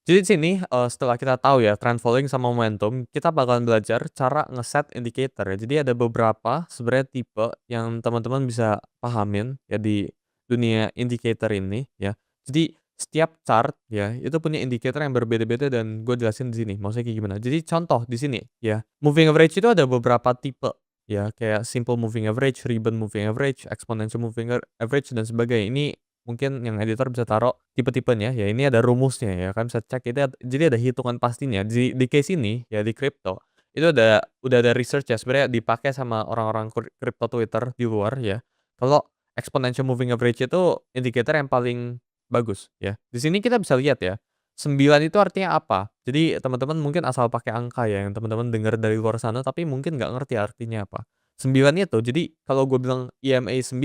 Jadi di sini, setelah kita tahu ya trend following sama momentum, kita bakalan belajar cara ngeset indicator ya. Jadi ada beberapa sebenarnya tipe yang teman-teman bisa pahamin ya di dunia indicator ini ya. Jadi setiap chart ya, itu punya indikator yang berbeda-beda dan gue jelasin di sini maksudnya kayak gimana. Jadi contoh di sini ya, moving average itu ada beberapa tipe ya, kayak simple moving average, ribbon moving average, exponential moving average dan sebagainya. Ini mungkin yang editor bisa taruh tipe-tipenya, ya ini ada rumusnya ya kan bisa cek itu jadi ada hitungan pastinya. Di case ini ya di crypto, itu udah ada research ya sebenarnya dipakai sama orang-orang crypto Twitter di luar ya. Kalau exponential moving average itu indikator yang paling bagus ya. Di sini kita bisa lihat ya, 9 itu artinya apa. Jadi teman-teman mungkin asal pakai angka ya yang teman-teman dengar dari luar sana tapi mungkin nggak ngerti artinya apa. 9 itu jadi kalau gue bilang EMA 9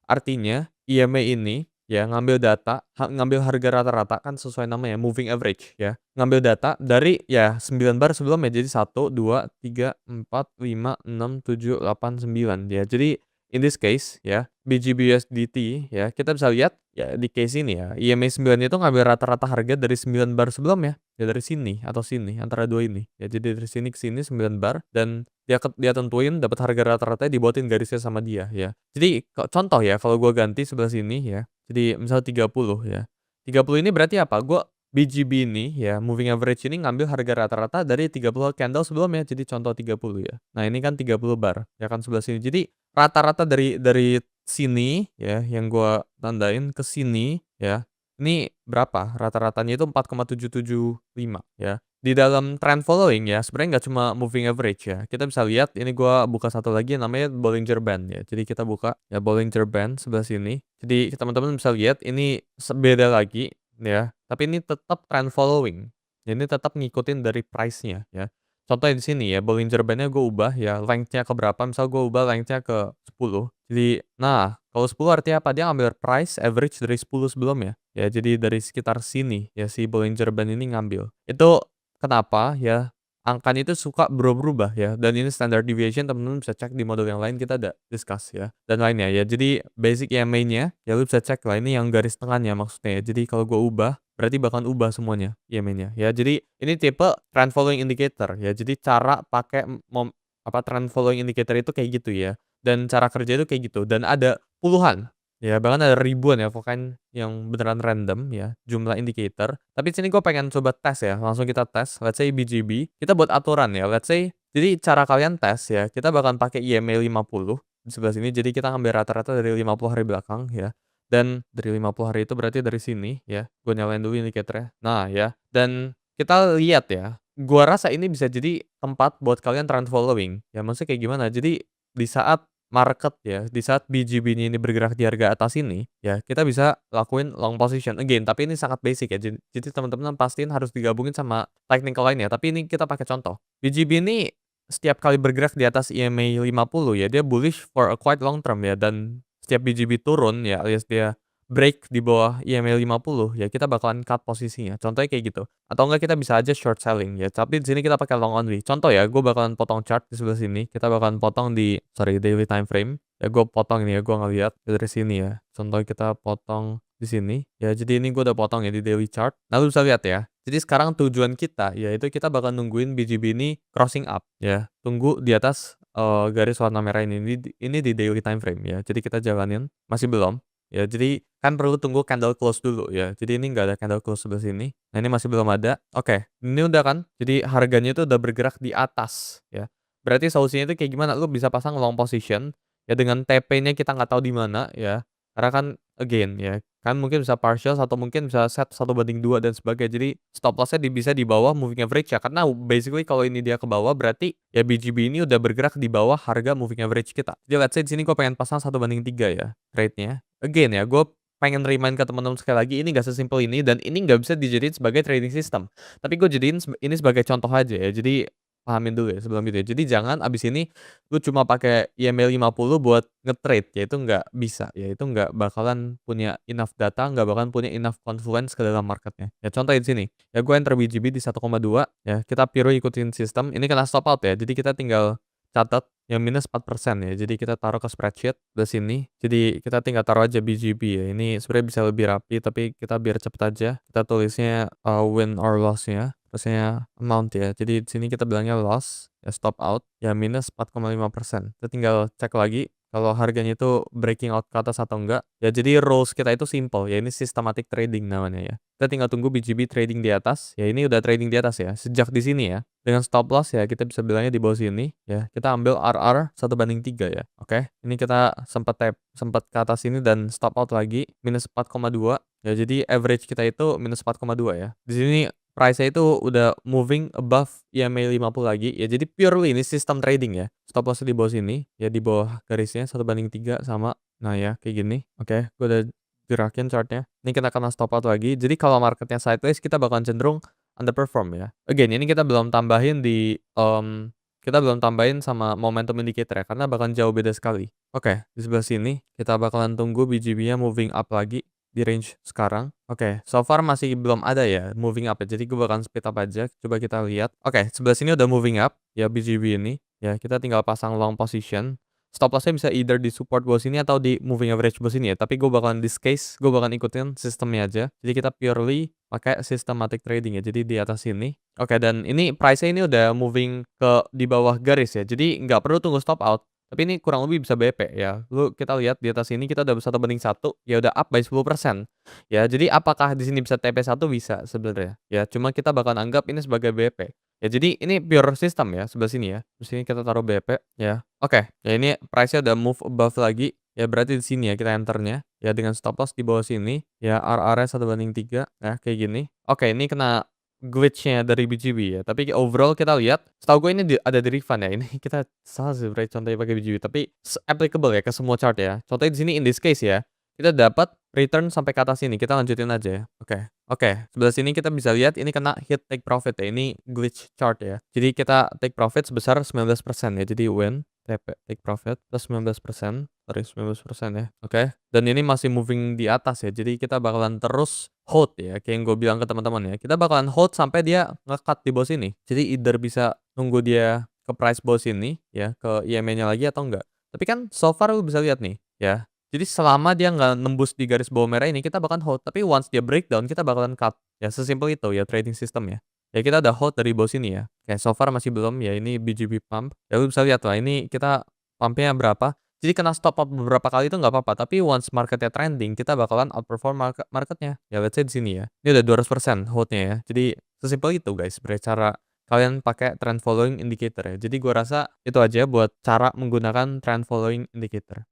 artinya EMA ini ya, ngambil data, ngambil harga rata-rata kan sesuai namanya moving average ya. Ngambil data dari ya 9 bar sebelumnya jadi 1, 2, 3, 4, 5, 6, 7, 8, 9 ya. Jadi in this case ya, BGBUSDT ya, kita bisa lihat ya di case ini ya, EMA 9 itu ngambil rata-rata harga dari 9 bar sebelumnya. Ya dari sini atau sini, antara dua ini. Ya jadi dari sini ke sini 9 bar dan dia tentuin dapat harga rata-ratanya dibuatin garisnya sama dia ya. Jadi contoh ya kalau gua ganti sebelah sini ya, jadi misal 30 ya. 30 ini berarti apa? Gua BGB ini ya, moving average ini ngambil harga rata-rata dari 30 candle sebelumnya. Jadi contoh 30 ya. Nah, ini kan 30 bar ya kan sebelah sini. Jadi rata-rata dari sini ya yang gua tandain ke sini ya. Ini berapa? Rata-ratanya itu 4,775 ya. Di dalam trend following ya, sebenarnya nggak cuma moving average ya. Kita bisa lihat ini gua buka satu lagi yang namanya Bollinger Band ya. Jadi kita buka ya Bollinger Band sebelah sini. Jadi teman-teman bisa lihat ini beda lagi ya, tapi ini tetap trend following. Ya, ini tetap ngikutin dari price-nya ya. Contohnya di sini ya, Bollinger Band-nya gue ubah ya, length-nya ke berapa, misal gue ubah length-nya ke 10. Jadi, nah kalau 10 artinya apa? Dia ngambil price average dari 10 sebelumnya. Ya, jadi dari sekitar sini ya si Bollinger Band ini ngambil. Itu kenapa ya, angkanya itu suka berubah-ubah ya, dan ini standard deviation teman-teman bisa cek di modul yang lain kita ada discuss ya, dan lainnya ya. Jadi basic EMA-nya, ya lu bisa cek lah ini yang garis tengahnya maksudnya ya. Jadi kalau gua ubah, berarti bakalan ubah semuanya EMA-nya ya. Jadi ini tipe trend following indicator ya. Jadi cara pakai trend following indicator itu kayak gitu ya, dan cara kerja itu kayak gitu, dan ada puluhan. Ya, bahkan ada ribuan ya, pokoknya yang beneran random ya, jumlah indikator. Tapi di sini gue pengen coba tes ya, langsung kita tes. Let's say BGB, kita buat aturan ya. Let's say, jadi cara kalian tes ya, kita bakal pakai IMA 50 di sebelah sini. Jadi kita ngambil rata-rata dari 50 hari belakang ya. Dan dari 50 hari itu berarti dari sini ya. Gue nyalain dulu indikatornya. Nah ya, dan kita lihat ya. Gua rasa ini bisa jadi tempat buat kalian trend following. Ya maksudnya kayak gimana? Jadi di saat market ya, di saat BGB-nya ini bergerak di harga atas ini, ya kita bisa lakuin long position again, tapi ini sangat basic ya. Jadi teman-teman pastiin harus digabungin sama technical lainnya. Tapi ini kita pakai contoh. BGB ini setiap kali bergerak di atas EMA 50 ya, dia bullish for a quite long term ya, dan setiap BGB turun ya alias dia break di bawah EMA 50 ya kita bakalan cut posisinya. Contohnya kayak gitu. Atau enggak kita bisa aja short selling ya, tapi di sini kita pakai long only. Contoh ya, gue bakalan potong chart di sebelah sini, kita bakalan potong di daily time frame. Ya gue potong ini ya, gue ngeliat dari sini ya. Contohnya kita potong di sini. Ya jadi ini gue udah potong ya di daily chart. Nah lu bisa lihat ya. Jadi sekarang tujuan kita yaitu kita bakal nungguin BGB ini crossing up ya. Tunggu di atas garis warna merah ini di daily time frame ya. Jadi kita jalanin, masih belum. Ya, jadi kan perlu tunggu candle close dulu ya. Jadi ini nggak ada candle close sebelah sini. Nah, ini masih belum ada. Oke, ini udah kan. Jadi harganya itu udah bergerak di atas ya. Berarti solusinya itu kayak gimana? Lu bisa pasang long position ya dengan TP-nya kita nggak tahu di mana ya. Karena kan again ya, kan mungkin bisa partial atau mungkin bisa set 1/2 dan sebagainya. Jadi stop loss-nya bisa di bawah moving average ya. Karena basically kalau ini dia ke bawah berarti ya BGB ini udah bergerak di bawah harga moving average kita. Jadi let's say di sini gue pengen pasang 1/3 ya trade-nya. Again ya, gue pengen remind ke teman-teman sekali lagi, ini nggak sesimpel ini dan ini nggak bisa dijadiin sebagai trading system. Tapi gue jadiin ini sebagai contoh aja ya. Jadi pahamin dulu ya sebelum itu ya. Jadi jangan abis ini lu cuma pakai IMA 50 buat nge-trade, ya itu nggak bisa, ya itu nggak bakalan punya enough data, nggak bakalan punya enough confluence ke dalam marketnya. Ya contoh di sini, ya gue enter BGB di 1,2 ya, kita pure ikutin sistem, ini kena stop out ya. Jadi kita tinggal catat yang minus 4% ya. Jadi kita taruh ke spreadsheet di sini. Jadi kita tinggal taruh aja BGB ya. Ini sebenarnya bisa lebih rapi tapi kita biar cepet aja. Kita tulisnya win or loss-nya. Terusnya amount ya. Jadi di sini kita bilangnya loss ya, stop out ya minus 4,5%. Kita tinggal cek lagi kalau harganya itu breaking out ke atas atau enggak. Ya jadi rules kita itu simple ya. Ini systematic trading namanya ya. Kita tinggal tunggu BGB trading di atas. Ya ini udah trading di atas ya. Sejak di sini ya. Dengan stop loss ya kita bisa bilangnya di bawah sini ya. Kita ambil RR 1/3 ya. Oke. Ini kita sempat ke atas ini dan stop out lagi minus 4,2. Ya jadi average kita itu minus 4,2 ya. Di sini price-nya itu udah moving above EMA 50 lagi ya. Jadi purely ini sistem trading ya. Stop loss di bawah sini ya, di bawah garisnya 1/3 sama. Nah ya kayak gini. Oke, gue udah gerakin chartnya. Ini kita kena stop out lagi. Jadi kalau marketnya sideways kita bakalan cenderung underperform ya. Again ini kita belum tambahin kita belum tambahin sama momentum indicator ya, karena bakalan jauh beda sekali. Oke, di sebelah sini kita bakalan tunggu BGB-nya moving up lagi di range sekarang. Oke, so far masih belum ada ya moving up ya. Jadi gue bakalan speed up aja. Coba kita lihat. Oke, sebelah sini udah moving up ya BGB ini. Ya, kita tinggal pasang long position. Stop loss-nya bisa either di support bawah sini atau di moving average bawah sini ya. Tapi gue bakalan this case, gue bakalan ikutin sistemnya aja. Jadi kita purely pakai systematic trading ya. Jadi di atas sini. Oke, dan ini price-nya ini udah moving ke di bawah garis ya. Jadi nggak perlu tunggu stop out. Tapi ini kurang lebih bisa BP ya. Kita lihat di atas ini kita udah 1/1, ya udah up by 10%. Ya, jadi apakah di sini bisa TP1? Bisa sebenarnya. Ya, cuma kita bakal anggap ini sebagai BP. Ya, jadi ini pure system ya sebelah sini ya. Di sini kita taruh BP ya. Oke, ya ini price-nya udah move above lagi. Ya berarti di sini ya kita enternya ya dengan stop loss di bawah sini ya, RR-nya 1/3 ya kayak gini. Oke, ini kena glitch-nya dari BGB ya, tapi overall kita lihat, setahu gue ini ada di refund ya. Ini kita salah sih sebenarnya contohnya pakai BGB, tapi applicable ya ke semua chart ya. Contohnya di sini in this case ya, kita dapat return sampai ke atas ini. Kita lanjutin aja ya. Oke, sebelah sini kita bisa lihat ini kena hit take profit ya. Ini glitch chart ya. Jadi kita take profit sebesar 19% ya. Jadi win TP take profit plus 19%, sorry 19% ya. Oke. Dan ini masih moving di atas ya. Jadi kita bakalan terus hold ya, kayak yang gue bilang ke teman-teman ya. Kita bakalan hold sampai dia nge-cut di bawah sini. Jadi either bisa nunggu dia ke price bawah sini ya, ke EMA-nya lagi atau enggak. Tapi kan so far lu bisa lihat nih ya. Jadi selama dia nggak nembus di garis bawah merah ini kita bakalan hold. Tapi once dia breakdown kita bakalan cut. Ya sesimpel itu ya trading system ya. Ya kita udah hold dari bawah sini ya. Kayak so far masih belum ya, ini BGB pump. Ya lu bisa lihat lah ini kita pumpnya berapa. Jadi kena stop out beberapa kali itu nggak apa-apa, tapi once marketnya trending, kita bakalan outperform marketnya. Ya let's say di sini ya. Ini udah 200% hold-nya ya. Jadi sesimpel itu guys, sebenarnya cara kalian pakai trend following indicator ya. Jadi gua rasa itu aja buat cara menggunakan trend following indicator.